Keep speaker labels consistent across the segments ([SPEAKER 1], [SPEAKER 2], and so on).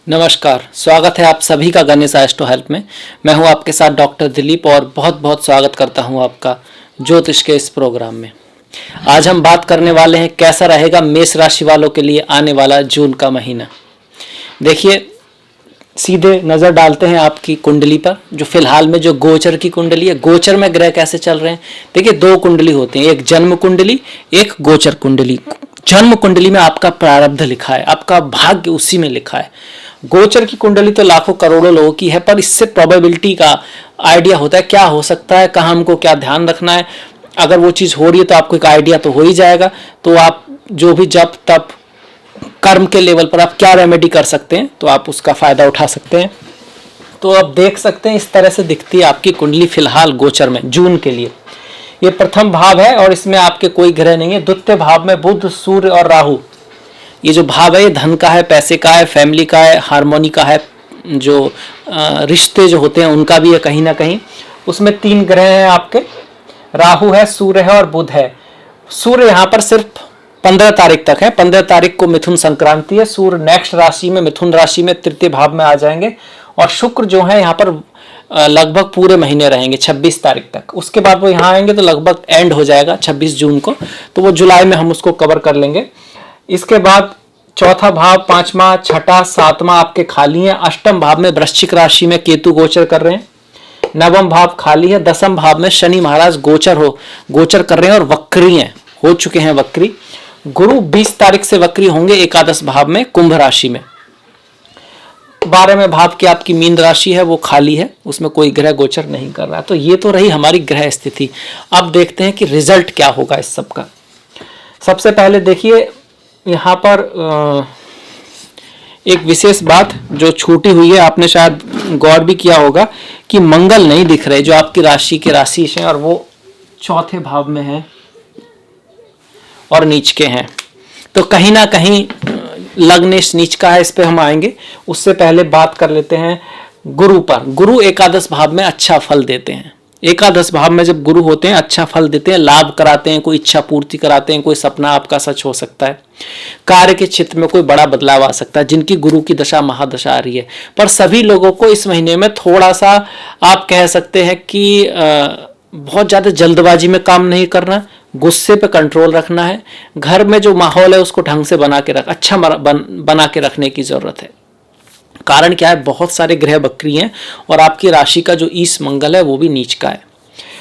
[SPEAKER 1] नमस्कार, स्वागत है आप सभी का गणेश एस्ट्रो हेल्प में। मैं हूं आपके साथ डॉक्टर दिलीप और बहुत बहुत स्वागत करता हूं आपका ज्योतिष के इस प्रोग्राम में। आज हम बात करने वाले हैं कैसा रहेगा मेष राशि वालों के लिए आने वाला जून का महीना। देखिए, सीधे नज़र डालते हैं आपकी कुंडली पर। जो फिलहाल में जो गोचर की कुंडली है, गोचर में ग्रह कैसे चल रहे हैं। देखिए, दो कुंडली होती हैं, एक जन्म कुंडली, एक गोचर कुंडली। जन्म कुंडली में आपका प्रारब्ध लिखा है, आपका भाग्य उसी में लिखा है। गोचर की कुंडली तो लाखों करोड़ों लोगों की है, पर इससे प्रोबेबिलिटी का आइडिया होता है क्या हो सकता है, कहाँ हमको क्या ध्यान रखना है। अगर वो चीज़ हो रही है तो आपको एक आइडिया तो हो ही जाएगा। तो आप जो भी जब तब कर्म के लेवल पर आप क्या रेमेडी कर सकते हैं तो आप उसका फायदा उठा सकते हैं। तो आप देख सकते हैं इस तरह से दिखती है आपकी कुंडली फिलहाल गोचर में जून के लिए। ये प्रथम भाव है और इसमें आपके कोई ग्रह नहीं है। द्वितीय भाव में बुध, सूर्य और राहु। ये जो भाव है ये धन का है, पैसे का है, फैमिली का है, हार्मोनी का है, जो रिश्ते जो होते हैं उनका भी है कहीं ना कहीं। उसमें तीन ग्रह हैं आपके, राहु है, सूर्य है और बुध है। सूर्य यहाँ पर सिर्फ 15 तारीख तक है। 15 तारीख को मिथुन संक्रांति है। सूर्य नेक्स्ट राशि में, मिथुन राशि में तृतीय भाव में आ जाएंगे। और शुक्र जो है यहाँ पर लगभग पूरे महीने रहेंगे 26 तारीख तक। उसके बाद वो यहाँ आएंगे तो लगभग एंड हो जाएगा 26 जून को। तो वो जुलाई में हम उसको कवर कर लेंगे। इसके बाद चौथा भाव, पांचवा, छठा, सातवां आपके खाली हैं। अष्टम भाव में वृश्चिक राशि में केतु गोचर कर रहे हैं। नवम भाव खाली है। दसम भाव में शनि महाराज गोचर कर रहे हैं और वक्री हैं, हो चुके हैं वक्री। गुरु 20 तारीख से वक्री होंगे एकादश भाव में, कुंभ राशि में। 12वें भाव की आपकी मीन राशि है, वो खाली है, उसमें कोई ग्रह गोचर नहीं कर रहा है। तो ये तो रही हमारी ग्रह स्थिति। अब देखते हैं कि रिजल्ट क्या होगा इस सब का। सबसे पहले देखिए यहाँ पर एक विशेष बात जो छूटी हुई है, आपने शायद गौर भी किया होगा कि मंगल नहीं दिख रहे जो आपकी राशि के राशि हैं, और वो चौथे भाव में है और नीच के हैं। तो कहीं ना कहीं लग्न नीच का है, इस पे हम आएंगे। उससे पहले बात कर लेते हैं गुरु पर। गुरु एकादश भाव में अच्छा फल देते हैं। एकादश भाव में जब गुरु होते हैं अच्छा फल देते हैं, लाभ कराते हैं, कोई इच्छा पूर्ति कराते हैं, कोई सपना आपका सच हो सकता है, कार्य के क्षेत्र में कोई बड़ा बदलाव आ सकता है जिनकी गुरु की दशा महादशा आ रही है। पर सभी लोगों को इस महीने में थोड़ा सा आप कह सकते हैं कि बहुत ज़्यादा जल्दबाजी में काम नहीं करना, गुस्से पे कंट्रोल रखना है। घर में जो माहौल है उसको ढंग से बना के रखने की जरूरत है। कारण क्या है, बहुत सारे ग्रह वक्री हैं और आपकी राशि का जो ईश मंगल है वो भी नीच का है।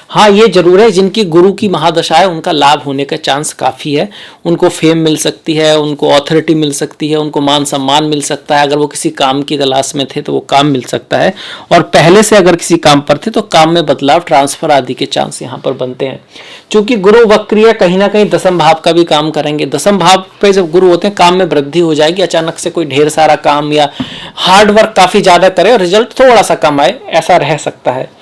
[SPEAKER 1] हाँ, ये जरूर है जिनकी गुरु की महादशा है उनका लाभ होने का चांस काफ़ी है। उनको फेम मिल सकती है, उनको ऑथोरिटी मिल सकती है, उनको मान सम्मान मिल सकता है। अगर वो किसी काम की तलाश में थे तो वो काम मिल सकता है, और पहले से अगर किसी काम पर थे तो काम में बदलाव, ट्रांसफर आदि के चांस यहाँ पर बनते हैं। चूंकि गुरु वक्री है, कहीं ना कहीं दसम भाव का भी काम करेंगे। दसम भाव पे जब गुरु होते हैं काम में वृद्धि हो जाएगी। अचानक से कोई ढेर सारा काम या हार्डवर्क काफ़ी ज़्यादा करे और रिजल्ट थोड़ा सा कम आए, ऐसा रह सकता है।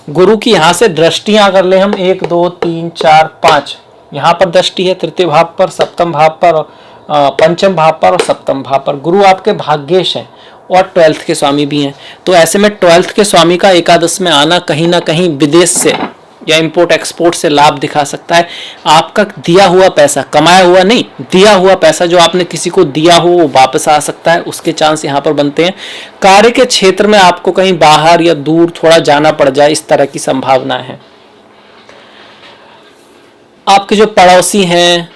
[SPEAKER 1] गुरु की यहाँ से दृष्टियां अगर ले हम 1 2 3 4 5, यहाँ पर दृष्टि है तृतीय भाव पर, सप्तम भाव पर, पंचम भाव पर और सप्तम भाव पर। गुरु आपके भाग्येश हैं और 12th के स्वामी भी हैं। तो ऐसे में 12th के स्वामी का एकादश में आना कहीं ना कहीं विदेश से या इंपोर्ट एक्सपोर्ट से लाभ दिखा सकता है। आपका दिया हुआ पैसा, कमाया हुआ नहीं, दिया हुआ पैसा जो आपने किसी को दिया हो वो वापस आ सकता है, उसके चांस यहाँ पर बनते हैं। कार्य के क्षेत्र में आपको कहीं बाहर या दूर थोड़ा जाना पड़ जाए, इस तरह की संभावना है। आपके जो पड़ोसी हैं,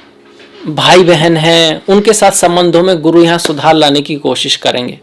[SPEAKER 1] भाई बहन हैं, उनके साथ संबंधों में गुरु यहाँ सुधार लाने की कोशिश करेंगे।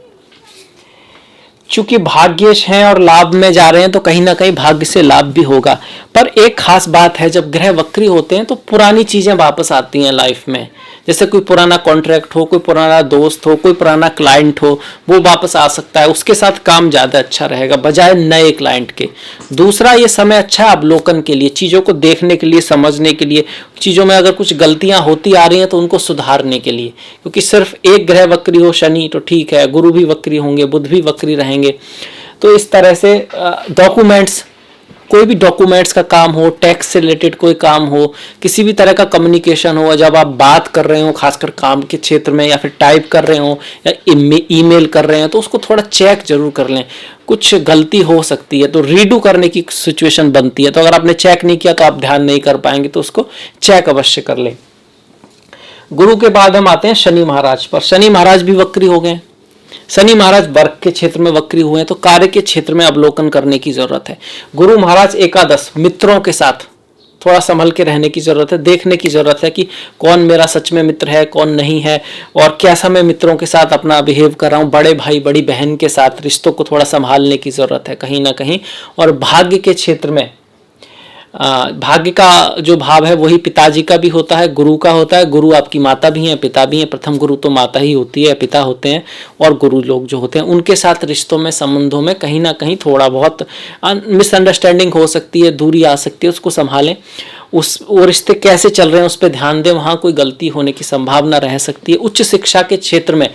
[SPEAKER 1] चूंकि भाग्येश हैं और लाभ में जा रहे हैं तो कहीं ना कहीं भाग्य से लाभ भी होगा। पर एक खास बात है, जब ग्रह वक्री होते हैं तो पुरानी चीजें वापस आती हैं लाइफ में। जैसे कोई पुराना कॉन्ट्रैक्ट हो, कोई पुराना दोस्त हो, कोई पुराना क्लाइंट हो, वो वापस आ सकता है। उसके साथ काम ज्यादा अच्छा रहेगा बजाय नए क्लाइंट के। दूसरा, ये समय अच्छा है अवलोकन के लिए, चीजों को देखने के लिए, समझने के लिए। चीजों में अगर कुछ गलतियां होती आ रही हैं तो उनको सुधारने के लिए। क्योंकि सिर्फ एक ग्रह वक्री हो, शनि, तो ठीक है, गुरु भी वक्री होंगे, बुध भी वक्री रहेंगे। तो इस तरह से डॉक्यूमेंट्स, कोई भी डॉक्यूमेंट्स का काम हो, टैक्स से रिलेटेड कोई काम हो, किसी भी तरह का कम्युनिकेशन हो, जब आप बात कर रहे हो खासकर काम के क्षेत्र में, या फिर टाइप कर रहे हो या ईमेल कर रहे हैं, तो उसको थोड़ा चेक जरूर कर लें। कुछ गलती हो सकती है तो रीडू करने की सिचुएशन बनती है। तो अगर आपने चेक नहीं किया तो आप ध्यान नहीं कर पाएंगे, तो उसको चेक अवश्य कर लें। गुरु के बाद हम आते हैं शनि महाराज पर। शनि महाराज भी वक्री हो गए। शनि महाराज वर्क के क्षेत्र में वक्री हुए हैं तो कार्य के क्षेत्र में अवलोकन करने की जरूरत है। गुरु महाराज एकादश, मित्रों के साथ थोड़ा संभल के रहने की जरूरत है, देखने की जरूरत है कि कौन मेरा सच में मित्र है, कौन नहीं है, और कैसा मैं मित्रों के साथ अपना बिहेव कर रहा हूँ। बड़े भाई बड़ी बहन के साथ रिश्तों को थोड़ा संभालने की जरूरत है कहीं ना कहीं। और भाग्य के क्षेत्र में भाग्य का जो भाव है वही पिताजी का भी होता है, गुरु का होता है। गुरु आपकी माता भी हैं, पिता भी हैं। प्रथम गुरु तो माता ही होती है, पिता होते हैं, और गुरु लोग जो होते हैं उनके साथ रिश्तों में, संबंधों में कहीं ना कहीं थोड़ा बहुत मिसअंडरस्टैंडिंग हो सकती है, दूरी आ सकती है, उसको संभालें। वो रिश्ते कैसे चल रहे हैं उस पर ध्यान दें, वहाँ कोई गलती होने की संभावना रह सकती है। उच्च शिक्षा के क्षेत्र में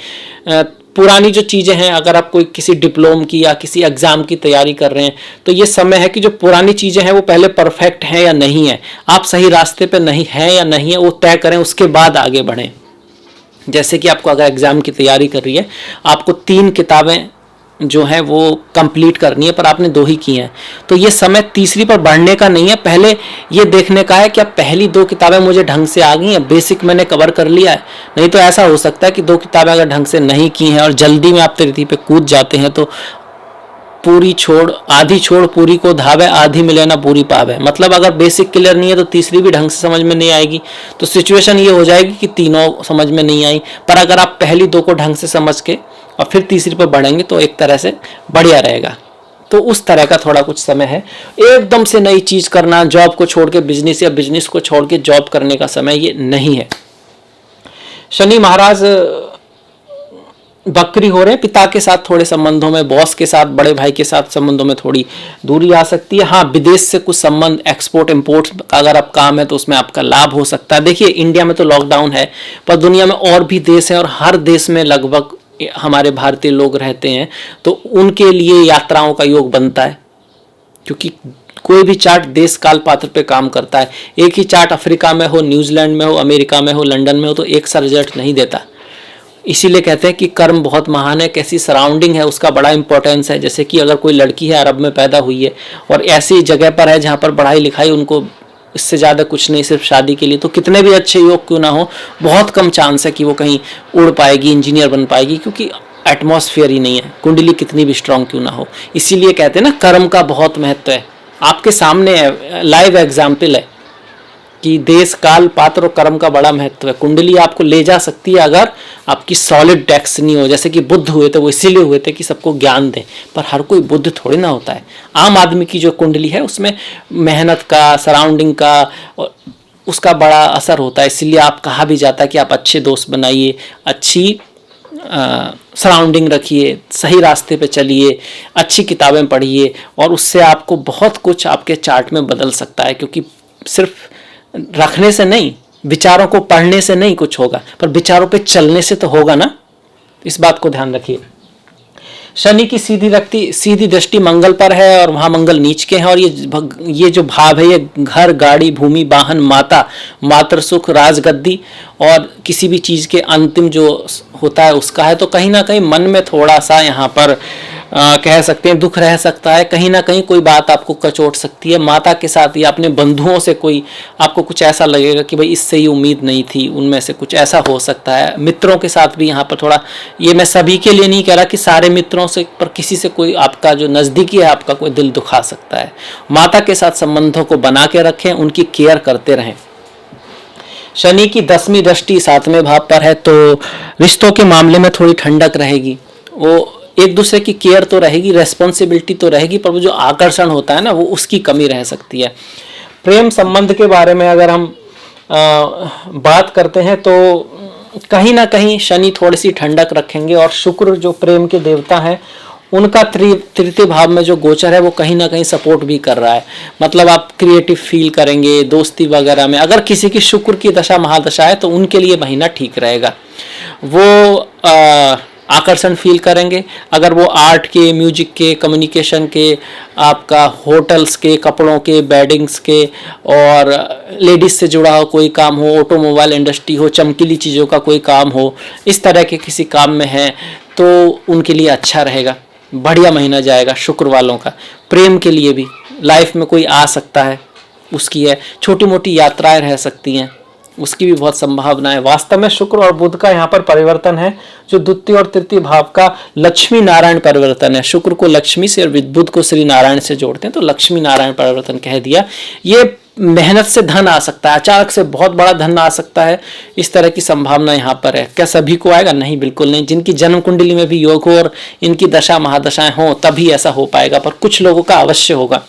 [SPEAKER 1] पुरानी जो चीज़ें हैं, अगर आप कोई किसी डिप्लोम की या किसी एग्ज़ाम की तैयारी कर रहे हैं तो ये समय है कि जो पुरानी चीज़ें हैं वो पहले परफेक्ट हैं या नहीं है, आप सही रास्ते पे नहीं है या नहीं है, वो तय करें, उसके बाद आगे बढ़ें। जैसे कि आपको अगर एग्ज़ाम की तैयारी कर रही है, आपको 3 किताबें जो है वो कंप्लीट करनी है पर आपने 2 ही की हैं, तो ये समय तीसरी पर बढ़ने का नहीं है, पहले ये देखने का है कि अब पहली 2 किताबें मुझे ढंग से आ गई हैं, बेसिक मैंने कवर कर लिया है। नहीं तो ऐसा हो सकता है कि 2 किताबें अगर ढंग से नहीं की हैं और जल्दी में आप तृतीय पे कूद जाते हैं तो आधी छोड़ पूरी को धावे, आधी मिले ना पूरी पावे। मतलब अगर बेसिक क्लियर नहीं है तो तीसरी भी ढंग से समझ में नहीं आएगी, तो सिचुएशन ये हो जाएगी कि तीनों समझ में नहीं आई। पर अगर आप पहली 2 को ढंग से समझ के और फिर तीसरी पर बढ़ेंगे तो एक तरह से बढ़िया रहेगा। तो उस तरह का थोड़ा कुछ समय है। एकदम से नई चीज करना, जॉब को छोड़ के बिजनेस या बिजनेस को छोड़ के जॉब करने का समय ये नहीं है। शनि महाराज बकरी हो रहे हैं, पिता के साथ थोड़े संबंधों में, बॉस के साथ, बड़े भाई के साथ संबंधों में थोड़ी दूरी आ सकती है। हाँ, विदेश से कुछ संबंध, एक्सपोर्ट इम्पोर्ट का अगर आप काम है तो उसमें आपका लाभ हो सकता है। देखिए, इंडिया में तो लॉकडाउन है, पर दुनिया में और भी देश हैं और हर देश में लगभग हमारे भारतीय लोग रहते हैं, तो उनके लिए यात्राओं का योग बनता है, क्योंकि कोई भी चार्ट देश काल पात्र पे काम करता है। एक ही चार्ट अफ्रीका में हो, न्यूजीलैंड में हो, अमेरिका में हो, लंदन में हो, तो एक सा रिजल्ट नहीं देता। इसीलिए कहते हैं कि कर्म बहुत महान है, कैसी सराउंडिंग है उसका बड़ा इंपॉर्टेंस है। जैसे कि अगर कोई लड़की है, अरब में पैदा हुई है और ऐसी जगह पर है जहाँ पर पढ़ाई लिखाई उनको इससे ज़्यादा कुछ नहीं, सिर्फ शादी के लिए, तो कितने भी अच्छे योग क्यों ना हो, बहुत कम चांस है कि वो कहीं उड़ पाएगी, इंजीनियर बन पाएगी, क्योंकि एटमॉस्फेयर ही नहीं है, कुंडली कितनी भी स्ट्रांग क्यों ना हो। इसीलिए कहते हैं ना, कर्म का बहुत महत्व है। आपके सामने है, लाइव एग्जाम्पल है कि देश काल पात्र और कर्म का बड़ा महत्व है। कुंडली आपको ले जा सकती है अगर आपकी सॉलिड डेस्टिनी हो। जैसे कि बुद्ध हुए थे, वो इसीलिए हुए थे कि सबको ज्ञान दें, पर हर कोई बुद्ध थोड़ी ना होता है। आम आदमी की जो कुंडली है उसमें मेहनत का, सराउंडिंग का और उसका बड़ा असर होता है। इसलिए आप कहा भी जाता है कि आप अच्छे दोस्त बनाइए, अच्छी सराउंडिंग रखिए, सही रास्ते पे चलिए, अच्छी किताबें पढ़िए, और उससे आपको बहुत कुछ आपके चार्ट में बदल सकता है। क्योंकि सिर्फ रखने से नहीं, विचारों को पढ़ने से नहीं कुछ होगा, पर विचारों पे चलने से तो होगा ना। इस बात को ध्यान रखिए। शनि की सीधी दृष्टि मंगल पर है और वहां मंगल नीच के हैं, और ये जो भाव है, ये घर, गाड़ी, भूमि, वाहन, माता, मातृ सुख, राजगद्दी और किसी भी चीज के अंतिम जो होता है उसका है। तो कहीं ना कहीं मन में थोड़ा सा यहाँ पर कह सकते हैं दुख रह सकता है, कहीं ना कहीं कोई बात आपको कचोट सकती है। माता के साथ या अपने बंधुओं से कोई आपको कुछ ऐसा लगेगा कि भाई इससे ही उम्मीद नहीं थी, उनमें से कुछ ऐसा हो सकता है। मित्रों के साथ भी यहाँ पर थोड़ा, ये मैं सभी के लिए नहीं कह रहा कि सारे मित्रों से, पर किसी से कोई आपका जो नज़दीकी है आपका कोई दिल दुखा सकता है। माता के साथ संबंधों को बना के रखें, उनकी केयर करते रहें। शनि की 10वीं दृष्टि 7वें भाव पर है, तो रिश्तों के मामले में थोड़ी ठंडक रहेगी। वो एक दूसरे की केयर तो रहेगी, रेस्पॉन्सिबिलिटी तो रहेगी, पर वो जो आकर्षण होता है ना, वो उसकी कमी रह सकती है। प्रेम संबंध के बारे में अगर हम बात करते हैं तो कहीं ना कहीं शनि थोड़ी सी ठंडक रखेंगे, और शुक्र जो प्रेम के देवता हैं उनका तृतीय भाव में जो गोचर है वो कहीं ना कहीं सपोर्ट भी कर रहा है। मतलब आप क्रिएटिव फील करेंगे दोस्ती वगैरह में। अगर किसी की शुक्र की दशा महादशा है तो उनके लिए महीना ठीक रहेगा, वो आकर्षण फील करेंगे। अगर वो आर्ट के, म्यूजिक के, कम्युनिकेशन के, आपका होटल्स के, कपड़ों के, बेडिंग्स के, और लेडीज से जुड़ा हो कोई काम हो, ऑटोमोबाइल इंडस्ट्री हो, चमकीली चीज़ों का कोई काम हो, इस तरह के किसी काम में है तो उनके लिए अच्छा रहेगा, बढ़िया महीना जाएगा शुक्र वालों का। प्रेम के लिए भी लाइफ में कोई आ सकता है, उसकी है। छोटी मोटी यात्राएं रह सकती हैं, उसकी भी बहुत संभावना है। वास्तव में शुक्र और बुध का यहाँ पर परिवर्तन है जो द्वितीय और तृतीय भाव का लक्ष्मी नारायण परिवर्तन है। शुक्र को लक्ष्मी से और बुध को श्री नारायण से जोड़ते हैं तो लक्ष्मी नारायण परिवर्तन कह दिया। ये मेहनत से धन आ सकता है, अचानक से बहुत बड़ा धन आ सकता है, इस तरह की संभावना यहाँ पर है। क्या सभी को आएगा? नहीं, बिल्कुल नहीं। जिनकी जन्म कुंडली में भी योग हो और इनकी दशा महादशाएं हो तभी ऐसा हो पाएगा, पर कुछ लोगों का अवश्य होगा।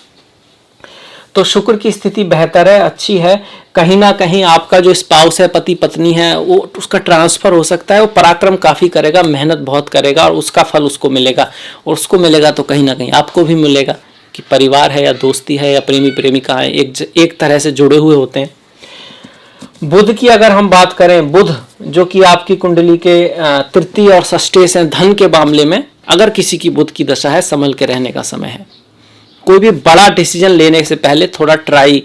[SPEAKER 1] तो शुक्र की स्थिति बेहतर है, अच्छी है। कहीं ना कहीं आपका जो स्पाउस है, पति पत्नी है, वो उसका ट्रांसफर हो सकता है। वो पराक्रम काफी करेगा, मेहनत बहुत करेगा और उसका फल उसको मिलेगा, और उसको मिलेगा तो कहीं ना कहीं आपको भी मिलेगा। कि परिवार है या दोस्ती है या प्रेमी प्रेमिका है, एक तरह से जुड़े हुए होते हैं। बुध की अगर हम बात करें, बुध जो कि आपकी कुंडली के तृतीय और षष्ठे से धन के मामले में, अगर किसी की बुध की दशा है, संभल के रहने का समय है। कोई भी बड़ा डिसीजन लेने से पहले थोड़ा ट्राई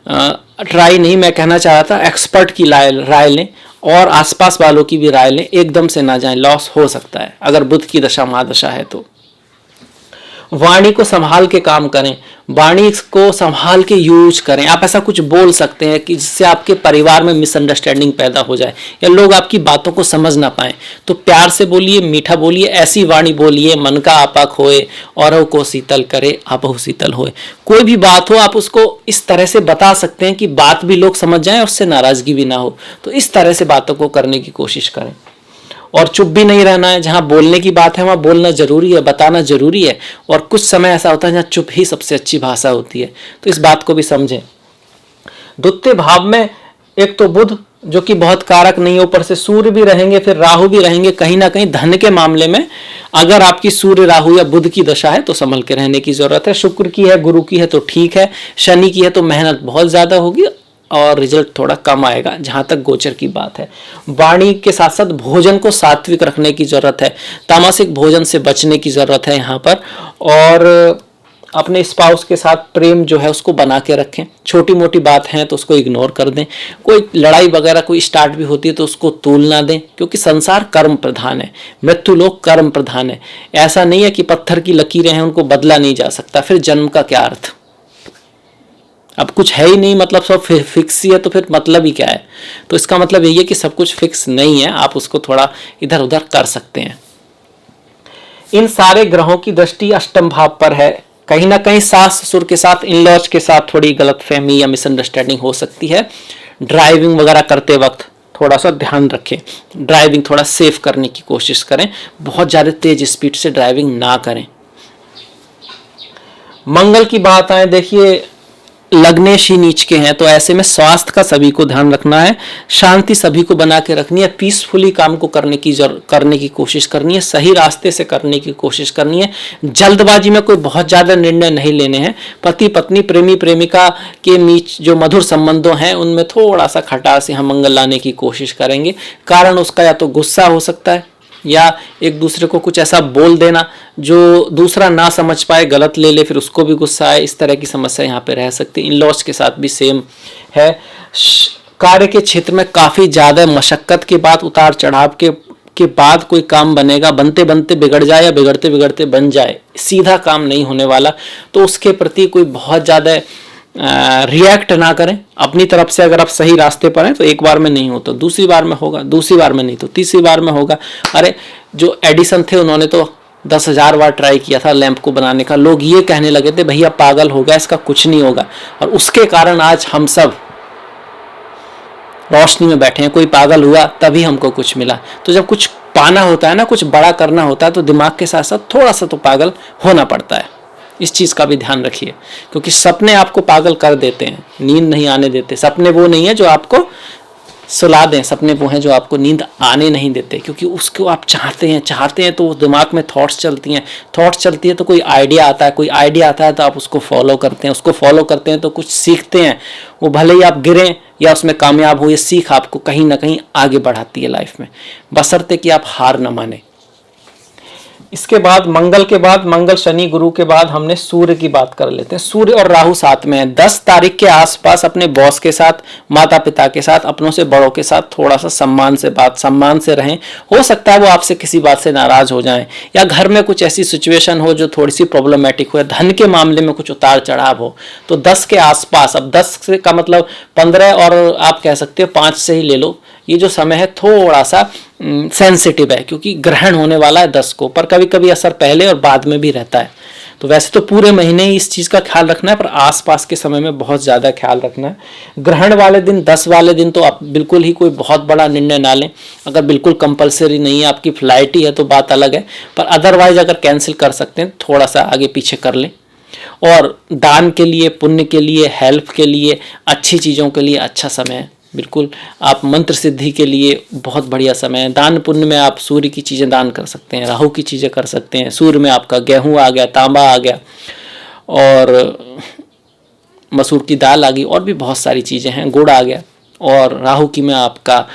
[SPEAKER 1] नहीं, मैं कहना चाह रहा था एक्सपर्ट की राय लें और आसपास वालों की भी राय लें। एकदम से ना जाएं, लॉस हो सकता है अगर बुध की दशा महादशा है तो। वाणी को संभाल के काम करें, वाणी को संभाल के यूज करें। आप ऐसा कुछ बोल सकते हैं कि जिससे आपके परिवार में मिसअंडरस्टैंडिंग पैदा हो जाए या लोग आपकी बातों को समझ ना पाए। तो प्यार से बोलिए, मीठा बोलिए, ऐसी वाणी बोलिए, मन का आपा खोए औरों को शीतल करे आपहु शीतल होए। कोई भी बात हो आप उसको इस तरह से बता सकते हैं कि बात भी लोग समझ जाएं और उससे नाराजगी भी ना हो। तो इस तरह से बातों को करने की कोशिश करें और चुप भी नहीं रहना है। जहां बोलने की बात है वहां बोलना जरूरी है, बताना जरूरी है। और कुछ समय ऐसा होता है जहां चुप ही सबसे अच्छी भाषा होती है, तो इस बात को भी समझें। द्वितीय भाव में एक तो बुध जो कि बहुत कारक नहीं है, ऊपर से सूर्य भी रहेंगे, फिर राहु भी रहेंगे। कहीं ना कहीं धन के मामले में अगर आपकी सूर्य राहु या बुध की दशा है तो संभल के रहने की जरूरत है। शुक्र की है, गुरु की है तो ठीक है, शनि की है तो मेहनत बहुत ज्यादा होगी और रिजल्ट थोड़ा कम आएगा जहां तक गोचर की बात है। वाणी के साथ साथ भोजन को सात्विक रखने की जरूरत है, तामसिक भोजन से बचने की जरूरत है यहाँ पर। और अपने स्पाउस के साथ प्रेम जो है उसको बना के रखें। छोटी मोटी बात है तो उसको इग्नोर कर दें। कोई लड़ाई वगैरह कोई स्टार्ट भी होती है तो उसको तूल ना दें, क्योंकि संसार कर्म प्रधान है, मृत्यु लोक कर्म प्रधान है। ऐसा नहीं है कि पत्थर की लकीरें हैं उनको बदला नहीं जा सकता, फिर जन्म का क्या अर्थ। अब कुछ है ही नहीं, मतलब सब फिक्स ही है तो फिर मतलब ही क्या है। तो इसका मतलब यही है कि सब कुछ फिक्स नहीं है, आप उसको थोड़ा इधर उधर कर सकते हैं। इन सारे ग्रहों की दृष्टि अष्टम भाव पर है। कहीं ना कहीं सास ससुर के साथ, इन लॉज के साथ थोड़ी गलतफहमी या मिसअंडरस्टैंडिंग हो सकती है। ड्राइविंग वगैरह करते वक्त थोड़ा सा ध्यान रखें, ड्राइविंग थोड़ा सेफ करने की कोशिश करें, बहुत ज़्यादा तेज स्पीड से ड्राइविंग ना करें। मंगल की बात आए, देखिए लग्नेश ही नीच के हैं, तो ऐसे में स्वास्थ्य का सभी को ध्यान रखना है, शांति सभी को बना के रखनी है, पीसफुली काम को करने की कोशिश करनी है, सही रास्ते से करने की कोशिश करनी है। जल्दबाजी में कोई बहुत ज्यादा निर्णय नहीं लेने हैं। पति पत्नी, प्रेमी प्रेमिका के बीच जो मधुर संबंधों हैं उनमें थोड़ा सा खटास यहाँ मंगल लाने की कोशिश करेंगे। कारण उसका या तो गुस्सा हो सकता है या एक दूसरे को कुछ ऐसा बोल देना जो दूसरा ना समझ पाए, गलत ले ले, फिर उसको भी गुस्सा आए। इस तरह की समस्या यहाँ पे रह सकती है। इन लॉज के साथ भी सेम है। कार्य के क्षेत्र में काफी ज्यादा मशक्कत के बाद, उतार चढ़ाव के बाद कोई काम बनेगा। बनते बनते बिगड़ जाए या बिगड़ते बिगड़ते बन जाए, सीधा काम नहीं होने वाला। तो उसके प्रति कोई बहुत ज्यादा रिएक्ट ना करें। अपनी तरफ से अगर आप सही रास्ते पर हैं तो एक बार में नहीं होता, दूसरी बार में होगा, दूसरी बार में नहीं तो तीसरी बार में होगा। अरे जो एडिसन थे उन्होंने तो 10,000 बार ट्राई किया था लैंप को बनाने का। लोग ये कहने लगे थे भैया पागल हो गया, इसका कुछ नहीं होगा। और उसके कारण आज हम सब रोशनी में बैठे हैं। कोई पागल हुआ तभी हमको कुछ मिला। तो जब कुछ पाना होता है ना, कुछ बड़ा करना होता है, तो दिमाग के साथ साथ थोड़ा सा तो पागल होना पड़ता है। इस चीज का भी ध्यान रखिए, क्योंकि सपने आपको पागल कर देते हैं, नींद नहीं आने देते। सपने वो नहीं है जो आपको सुला दें, सपने वो हैं जो आपको नींद आने नहीं देते, क्योंकि उसको आप चाहते हैं तो दिमाग में थॉट्स चलती हैं तो कोई आइडिया आता है, तो आप उसको फॉलो करते हैं, उसको फॉलो करते हैं तो कुछ सीखते हैं। वो भले ही आप गिरें या उसमें कामयाब हो, ये सीख आपको कहीं ना कहीं आगे बढ़ाती है लाइफ में, बशर्ते कि आप हार न माने। इसके बाद मंगल के बाद, मंगल शनि गुरु के बाद हमने सूर्य की बात कर लेते हैं। सूर्य और राहु साथ में है। 10 तारीख के आसपास अपने बॉस के साथ, माता पिता के साथ, अपनों से बड़ों के साथ थोड़ा सा सम्मान से रहें। हो सकता है वो आपसे किसी बात से नाराज हो जाएं, या घर में कुछ ऐसी सिचुएशन हो जो थोड़ी सी प्रॉब्लमेटिक हो, धन के मामले में कुछ उतार चढ़ाव हो। तो 10 के आसपास, अब 10 का मतलब 15 और आप कह सकते हो 5 से ही ले लो, ये जो समय है थोड़ा सा सेंसिटिव है, क्योंकि ग्रहण होने वाला है 10 को, पर कभी कभी असर पहले और बाद में भी रहता है। तो वैसे तो पूरे महीने ही इस चीज़ का ख्याल रखना है, पर आसपास के समय में बहुत ज़्यादा ख्याल रखना है। ग्रहण वाले दिन, 10 वाले दिन तो आप बिल्कुल ही कोई बहुत बड़ा निर्णय ना लें। अगर बिल्कुल कंपलसरी नहीं है, आपकी फ्लाइट ही है तो बात अलग है, पर अदरवाइज अगर कैंसिल कर सकते हैं थोड़ा सा आगे पीछे कर लें। और दान के लिए, पुण्य के लिए, हेल्प के लिए, अच्छी चीज़ों के लिए अच्छा समय है। बिल्कुल आप मंत्र सिद्धि के लिए बहुत बढ़िया समय है। दान पुण्य में आप सूर्य की चीज़ें दान कर सकते हैं, राहु की चीज़ें कर सकते हैं। सूर्य में आपका गेहूं आ गया, तांबा आ गया, और मसूर की दाल आ गई, और भी बहुत सारी चीज़ें हैं, गुड़ आ गया। और राहु की में आपका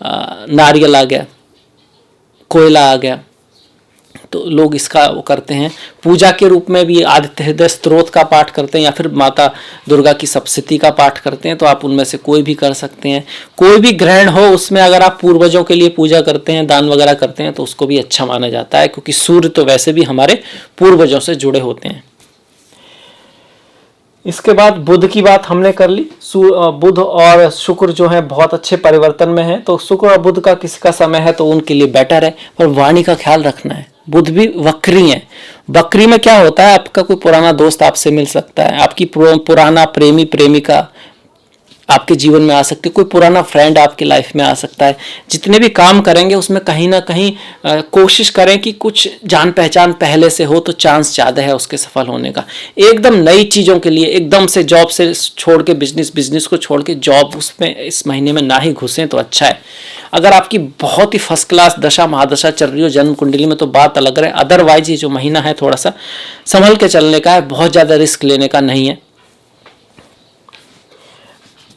[SPEAKER 1] नारियल आ गया, कोयला आ गया। तो लोग इसका वो करते हैं। पूजा के रूप में भी आदित्य हृदय स्तोत्र का पाठ करते हैं, या फिर माता दुर्गा की सप्तशती का पाठ करते हैं। तो आप उनमें से कोई भी कर सकते हैं। कोई भी ग्रहण हो उसमें अगर आप पूर्वजों के लिए पूजा करते हैं, दान वगैरह करते हैं, तो उसको भी अच्छा माना जाता है, क्योंकि सूर्य तो वैसे भी हमारे पूर्वजों से जुड़े होते हैं। इसके बाद बुध की बात हमने कर ली। बुध और शुक्र जो है बहुत अच्छे परिवर्तन में है, तो शुक्र और बुध का किसी का समय है तो उनके लिए बेटर है, पर वाणी का ख्याल रखना है। बुध भी वक्री है। वक्री में क्या होता है, आपका कोई पुराना दोस्त आपसे मिल सकता है, आपकी पुराना प्रेमी प्रेमिका आपके जीवन में आ सकती है, कोई पुराना फ्रेंड आपकी लाइफ में आ सकता है। जितने भी काम करेंगे उसमें कहीं ना कहीं कोशिश करें कि कुछ जान पहचान पहले से हो, तो चांस ज़्यादा है उसके सफल होने का। एकदम नई चीज़ों के लिए एकदम से जॉब से छोड़ के बिजनेस को छोड़ के जॉब उसमें इस महीने में ना ही घुसें तो अच्छा है। अगर आपकी बहुत ही फर्स्ट क्लास दशा महादशा चल रही हो जन्म कुंडली में तो बात अलग रहे, अदरवाइज ये जो महीना है थोड़ा सा संभल के चलने का है, बहुत ज़्यादा रिस्क लेने का नहीं है।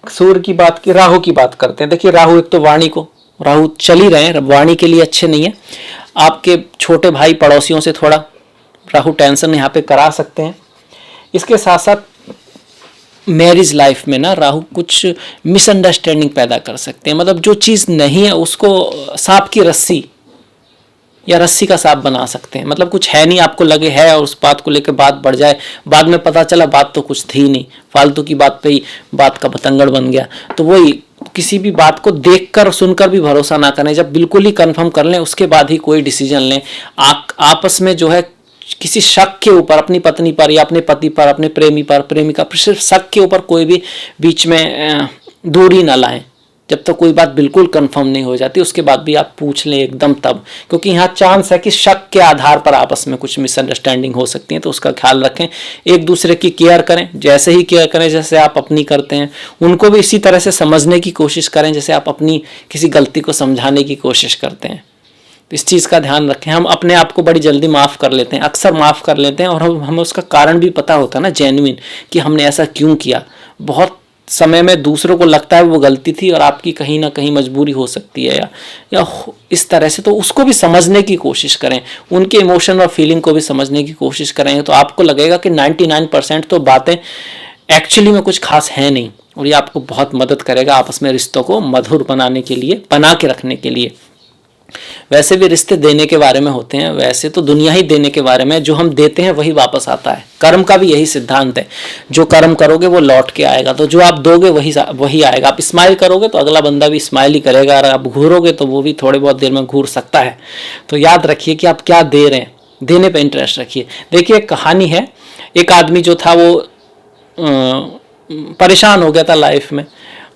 [SPEAKER 1] सूर्य की बात की, राहु की बात करते हैं। देखिए राहु, एक तो वाणी को, राहु चल ही रहे हैं, वाणी के लिए अच्छे नहीं है। आपके छोटे भाई पड़ोसियों से थोड़ा राहु टेंशन यहाँ पे करा सकते हैं। इसके साथ साथ मैरिज लाइफ में ना राहु कुछ मिसअंडरस्टैंडिंग पैदा कर सकते हैं। मतलब जो चीज़ नहीं है उसको सांप की रस्सी या रस्सी का सांप बना सकते हैं। मतलब कुछ है नहीं, आपको लगे है, और उस बात को लेकर बात बढ़ जाए, बाद में पता चला बात तो कुछ थी नहीं, फालतू की बात पे ही बात का बतंगड़ बन गया। तो वही, किसी भी बात को देखकर सुनकर भी भरोसा ना करें, जब बिल्कुल ही कंफर्म कर लें उसके बाद ही कोई डिसीजन लें। आपस में जो है किसी शक के ऊपर, अपनी पत्नी पर या अपने पति पर, अपने प्रेमी पर, प्रेमिका पर, सिर्फ शक के ऊपर कोई भी बीच में दूरी ना लाएं। जब तक तो कोई बात बिल्कुल कंफर्म नहीं हो जाती उसके बाद भी आप पूछ लें एकदम तब, क्योंकि यहाँ चांस है कि शक के आधार पर आपस में कुछ मिसअंडरस्टैंडिंग हो सकती है। तो उसका ख्याल रखें, एक दूसरे की केयर करें, जैसे ही केयर करें जैसे आप अपनी करते हैं, उनको भी इसी तरह से समझने की कोशिश करें जैसे आप अपनी किसी गलती को समझाने की कोशिश करते हैं। तो इस चीज़ का ध्यान रखें। हम अपने आप को बड़ी जल्दी माफ़ कर लेते हैं, अक्सर माफ़ कर लेते हैं, और हमें उसका कारण भी पता होता है ना, जेन्युइन, कि हमने ऐसा क्यों किया। बहुत समय में दूसरों को लगता है वो गलती थी और आपकी कहीं ना कहीं मजबूरी हो सकती है, या इस तरह से। तो उसको भी समझने की कोशिश करें, उनके इमोशन और फीलिंग को भी समझने की कोशिश करेंगे तो आपको लगेगा कि 99% तो बातें एक्चुअली में कुछ खास है नहीं, और ये आपको बहुत मदद करेगा आपस में रिश्तों को मधुर बनाने के लिए, बना के रखने के लिए। वैसे भी रिश्ते देने के बारे में होते हैं, वैसे तो दुनिया ही देने के बारे में, जो हम देते हैं वही वापस आता है। कर्म का भी यही सिद्धांत है, जो कर्म करोगे वो लौट के आएगा, तो जो आप दोगे वही आएगा। आप स्माइल करोगे तो अगला बंदा भी स्माइल ही करेगा, और आप घूरोगे तो वो भी थोड़े बहुत देर में घूर सकता है। तो याद रखिए कि आप क्या दे रहे हैं, देने पर इंटरेस्ट रखिए। देखिए एक कहानी है, एक आदमी जो था वो परेशान हो गया था लाइफ में,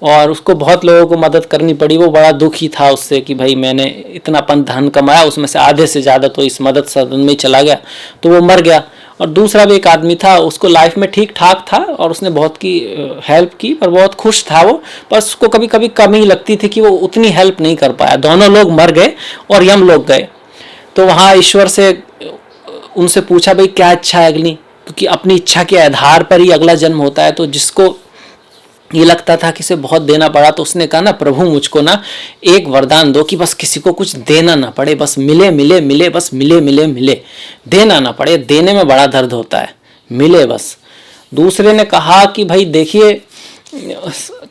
[SPEAKER 1] और उसको बहुत लोगों को मदद करनी पड़ी। वो बड़ा दुखी था उससे कि भाई मैंने इतना धन कमाया, उसमें से आधे से ज़्यादा तो इस मदद सदन में ही चला गया, तो वो मर गया। और दूसरा भी एक आदमी था, उसको लाइफ में ठीक ठाक था और उसने बहुत की हेल्प की, पर बहुत खुश था वो, पर उसको कभी कभी कमी लगती थी कि वो उतनी हेल्प नहीं कर पाया। दोनों लोग मर गए और यम लोग गए। तो वहाँ ईश्वर से उनसे पूछा भाई क्या इच्छा है अगली, क्योंकि अपनी इच्छा के आधार पर ही अगला जन्म होता है। तो जिसको ये लगता था कि इसे बहुत देना पड़ा, तो उसने कहा ना, प्रभु मुझको ना एक वरदान दो कि बस किसी को कुछ देना ना पड़े, बस मिले मिले मिले, बस मिले मिले मिले, देना ना पड़े, देने में बड़ा दर्द होता है, मिले बस। दूसरे ने कहा कि भाई देखिए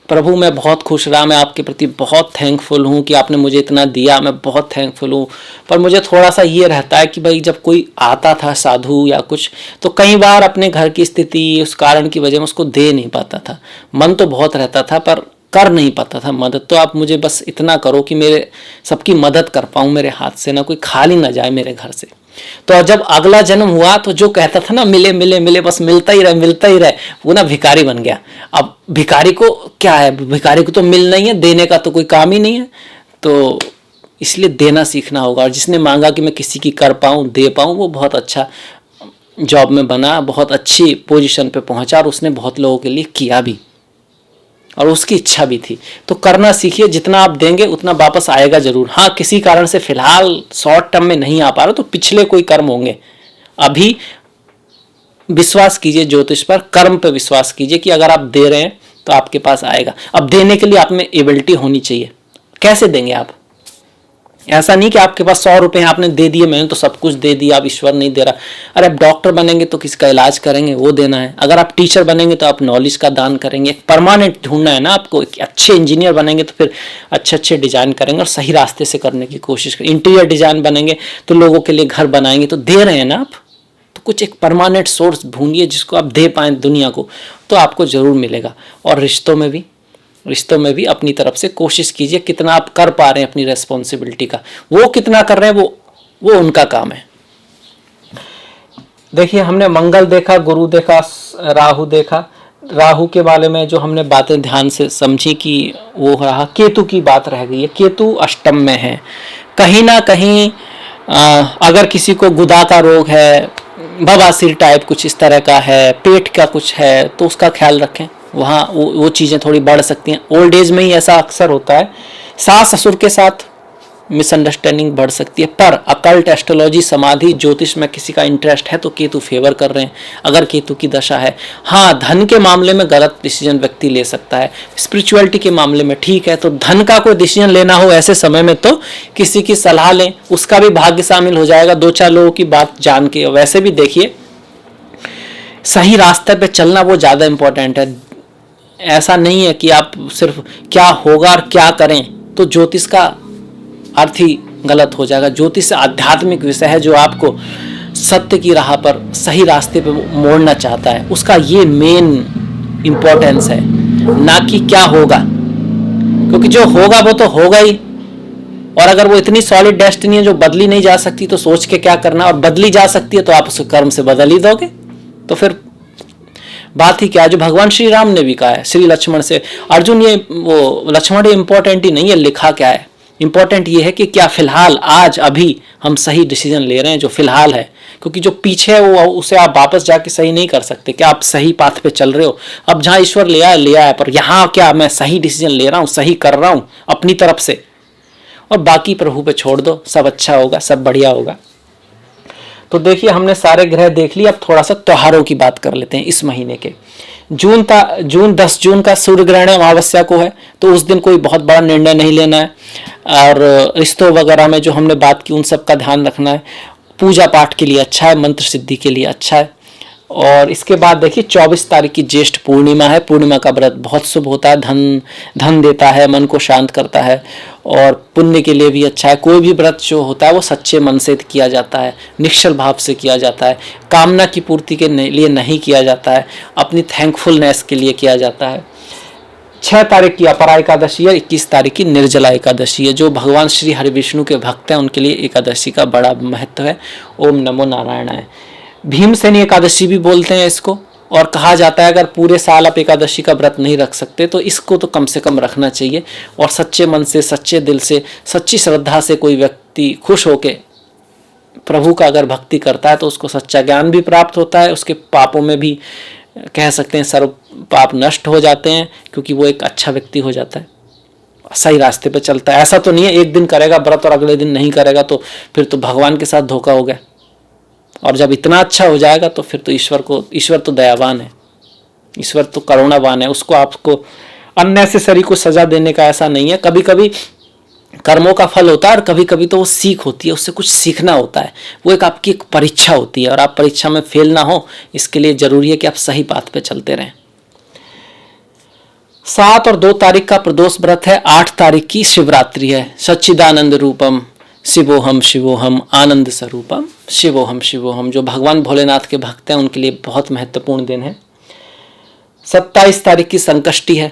[SPEAKER 1] प्रभु, मैं बहुत खुश रहा, मैं आपके प्रति बहुत थैंकफुल हूँ कि आपने मुझे इतना दिया, मैं बहुत थैंकफुल हूँ, पर मुझे थोड़ा सा ये रहता है कि भाई जब कोई आता था साधु या कुछ, तो कई बार अपने घर की स्थिति उस कारण की वजह में उसको दे नहीं पाता था। मन तो बहुत रहता था पर कर नहीं पाता था मदद। तो आप मुझे बस इतना करो कि मेरे सबकी मदद कर पाऊँ, मेरे हाथ से ना कोई खाली ना जाए मेरे घर से। तो जब अगला जन्म हुआ तो जो कहता था ना मिले मिले मिले, बस मिलता ही रहे मिलता ही रहे, वो ना भिखारी बन गया। अब भिखारी को क्या है, भिखारी को तो मिलना ही है, देने का तो कोई काम ही नहीं है। तो इसलिए देना सीखना होगा। और जिसने मांगा कि मैं किसी की कर पाऊँ, दे पाऊँ, वो बहुत अच्छा जॉब में बना, बहुत अच्छी पोजीशन पे पहुंचा और उसने बहुत लोगों के लिए किया भी, और उसकी इच्छा भी थी। तो करना सीखिए, जितना आप देंगे उतना वापस आएगा जरूर। हाँ, किसी कारण से फिलहाल शॉर्ट टर्म में नहीं आ पा रहा तो पिछले कोई कर्म होंगे। अभी विश्वास कीजिए ज्योतिष पर, कर्म पर विश्वास कीजिए कि अगर आप दे रहे हैं तो आपके पास आएगा। अब देने के लिए आप में एबिलिटी होनी चाहिए। कैसे देंगे आप? ऐसा नहीं कि आपके पास 100 रुपए हैं, आपने दे दिए, मैंने तो सब कुछ दे दिया, अब ईश्वर नहीं दे रहा। अरे आप डॉक्टर बनेंगे तो किसका इलाज करेंगे, वो देना है। अगर आप टीचर बनेंगे तो आप नॉलेज का दान करेंगे। परमानेंट ढूंढना है ना आपको। अच्छे इंजीनियर बनेंगे तो फिर अच्छे अच्छे डिजाइन करेंगे और सही रास्ते से करने की कोशिश करेंगे। इंटीरियर डिजाइन बनेंगे तो लोगों के लिए घर बनाएंगे, तो दे रहे हैं ना आप। तो कुछ एक परमानेंट सोर्स ढूंढिए जिसको आप दे पाएँ दुनिया को, तो आपको जरूर मिलेगा। और रिश्तों में भी अपनी तरफ से कोशिश कीजिए, कितना आप कर पा रहे हैं अपनी रेस्पॉन्सिबिलिटी का। वो कितना कर रहे हैं वो उनका काम है। देखिए, हमने मंगल देखा, गुरु देखा, राहु देखा। राहु के बारे में जो हमने बातें ध्यान से समझी कि वो रहा, केतु की बात रह गई है। केतु अष्टम में है। कहीं ना कहीं अगर किसी को गुदा का रोग है, बवासीर टाइप कुछ इस तरह का है, पेट का कुछ है, तो उसका ख्याल रखें। वहाँ वो चीज़ें थोड़ी बढ़ सकती हैं। ओल्ड एज में ही ऐसा अक्सर होता है। सास ससुर के साथ मिसअंडरस्टैंडिंग बढ़ सकती है। पर अकल्ट, एस्ट्रोलॉजी, समाधि, ज्योतिष में किसी का इंटरेस्ट है तो केतु फेवर कर रहे हैं अगर केतु की दशा है। हाँ, धन के मामले में गलत डिसीजन व्यक्ति ले सकता है। स्पिरिचुअलिटी के मामले में ठीक है। तो धन का कोई डिसीजन लेना हो ऐसे समय में तो किसी की सलाह लें, उसका भी भाग्य शामिल हो जाएगा 2-4 लोगों की बात जान के। वैसे भी देखिए, सही रास्ते पे चलना वो ज़्यादा इंपॉर्टेंट है। ऐसा नहीं है कि आप सिर्फ क्या होगा और क्या करें, तो ज्योतिष का अर्थ ही गलत हो जाएगा। ज्योतिष आध्यात्मिक विषय है जो आपको सत्य की राह पर, सही रास्ते पर मोड़ना चाहता है। उसका ये मेन इंपॉर्टेंस है, ना कि क्या होगा, क्योंकि जो होगा वो तो होगा ही। और अगर वो इतनी सॉलिड डेस्टिनी है जो बदली नहीं जा सकती तो सोच के क्या करना, और बदली जा सकती है तो आप उसको कर्म से बदल ही दोगे, तो फिर बात ही क्या। जो भगवान श्री राम ने भी कहा है श्री लक्ष्मण से, अर्जुन ये वो लक्ष्मण, ये इंपॉर्टेंट ही नहीं है लिखा क्या है, इंपॉर्टेंट ये है कि क्या फिलहाल आज अभी हम सही डिसीजन ले रहे हैं जो फिलहाल है। क्योंकि जो पीछे है वो उसे आप वापस जाके सही नहीं कर सकते। क्या आप सही पाथ पे चल रहे हो? अब जहाँ ईश्वर ले आया, पर यहाँ क्या मैं सही डिसीजन ले रहा हूँ, सही कर रहा हूँ अपनी तरफ से? और बाकी प्रभु पे छोड़ दो, सब अच्छा होगा, सब बढ़िया होगा। तो देखिए, हमने सारे ग्रह देख लिए। अब थोड़ा सा त्योहारों की बात कर लेते हैं इस महीने के। 10 जून का सूर्य ग्रहण अमावस्या को है, तो उस दिन कोई बहुत बड़ा निर्णय नहीं लेना है। और रिश्तों वगैरह में जो हमने बात की उन सब का ध्यान रखना है। पूजा पाठ के लिए अच्छा है, मंत्र सिद्धि के लिए अच्छा है। और इसके बाद देखिए 24 तारीख की ज्येष्ठ पूर्णिमा है। पूर्णिमा का व्रत बहुत शुभ होता है, धन देता है, मन को शांत करता है और पुण्य के लिए भी अच्छा है। कोई भी व्रत जो होता है वो सच्चे मन से किया जाता है, निश्चल भाव से किया जाता है, कामना की पूर्ति के लिए नहीं किया जाता है, अपनी थैंकफुलनेस के लिए किया जाता है। 6 तारीख की अपरा एकादशी है, 21 तारीख की निर्जला एकादशी है। जो भगवान श्री हरि विष्णु के भक्त हैं उनके लिए एकादशी का बड़ा महत्व है। ओम नमो नारायणाय। भीमसेनी एकादशी भी बोलते हैं इसको। और कहा जाता है अगर पूरे साल आप एकादशी का व्रत नहीं रख सकते तो इसको तो कम से कम रखना चाहिए। और सच्चे मन से, सच्चे दिल से, सच्ची श्रद्धा से कोई व्यक्ति खुश होके प्रभु का अगर भक्ति करता है तो उसको सच्चा ज्ञान भी प्राप्त होता है। उसके पापों में भी कह सकते हैं सर्व पाप नष्ट हो जाते हैं, क्योंकि वो एक अच्छा व्यक्ति हो जाता है, सही रास्ते पे चलता है। ऐसा तो नहीं है एक दिन करेगा व्रत और अगले दिन नहीं करेगा तो फिर तो भगवान के साथ धोखा हो गया। और जब इतना अच्छा हो जाएगा तो फिर तो ईश्वर तो दयावान है। ईश्वर तो करुणावान है, उसको आपको अननेसेसरी को सजा देने का ऐसा नहीं है। कभी कभी कर्मों का फल होता है और कभी कभी तो वो सीख होती है, उससे कुछ सीखना होता है, वो एक आपकी एक परीक्षा होती है और आप परीक्षा में फेल ना हो इसके लिए जरूरी है कि आप सही बात पे चलते रहें। 7 और 2 तारीख का प्रदोष व्रत है। 8 तारीख की शिवरात्रि है। सच्चिदानंद रूपम शिवोहम शिवोहम आनंद स्वरूपम शिवोहम शिवोहम। जो भगवान भोलेनाथ के भक्त हैं उनके लिए बहुत महत्वपूर्ण दिन है। 27 तारीख की संकष्टी है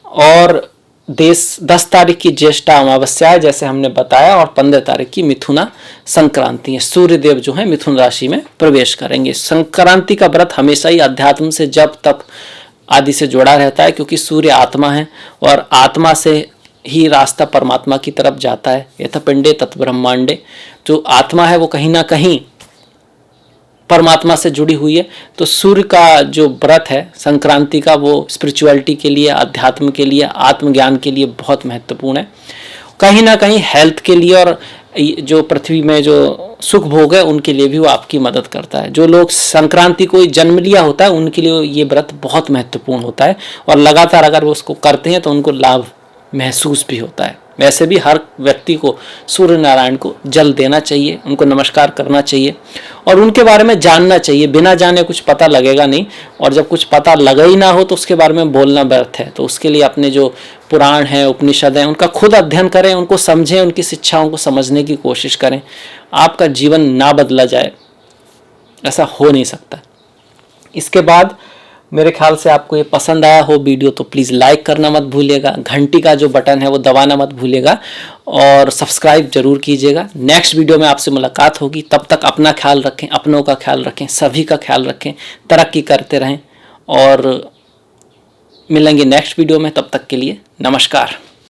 [SPEAKER 1] और 10 तारीख की ज्येष्ठा अमावस्या है जैसे हमने बताया, और 15 तारीख की मिथुना संक्रांति है। सूर्यदेव जो है मिथुन राशि में प्रवेश करेंगे। संक्रांति का व्रत हमेशा ही अध्यात्म से जब तक आदि से जुड़ा रहता है, क्योंकि सूर्य आत्मा है और आत्मा से ही रास्ता परमात्मा की तरफ जाता है। यथा पिंडे तत् ब्रह्मांडे, जो आत्मा है वो कहीं ना कहीं परमात्मा से जुड़ी हुई है। तो सूर्य का जो व्रत है संक्रांति का, वो स्पिरिचुअलिटी के लिए, अध्यात्म के लिए, आत्मज्ञान के लिए बहुत महत्वपूर्ण है। कहीं ना कहीं हेल्थ के लिए और जो पृथ्वी में जो सुख भोग है उनके लिए भी वो आपकी मदद करता है। जो लोग संक्रांति को जन्म लिया होता है उनके लिए ये व्रत बहुत महत्वपूर्ण होता है और लगातार अगर वो उसको करते हैं तो उनको लाभ महसूस भी होता है। वैसे भी हर व्यक्ति को सूर्य नारायण को जल देना चाहिए, उनको नमस्कार करना चाहिए और उनके बारे में जानना चाहिए। बिना जाने कुछ पता लगेगा नहीं, और जब कुछ पता लगा ही ना हो तो उसके बारे में बोलना व्यर्थ है। तो उसके लिए अपने जो पुराण हैं, उपनिषद हैं, उनका खुद अध्ययन करें, उनको समझें, उनकी शिक्षाओं को समझने की कोशिश करें। आपका जीवन ना बदला जाए ऐसा हो नहीं सकता। इसके बाद मेरे ख्याल से आपको ये पसंद आया हो वीडियो तो प्लीज़ लाइक करना मत भूलिएगा, घंटी का जो बटन है वो दबाना मत भूलिएगा और सब्सक्राइब जरूर कीजिएगा। नेक्स्ट वीडियो में आपसे मुलाकात होगी। तब तक अपना ख्याल रखें, अपनों का ख्याल रखें, सभी का ख्याल रखें, तरक्की करते रहें और मिलेंगे नेक्स्ट वीडियो में। तब तक के लिए नमस्कार।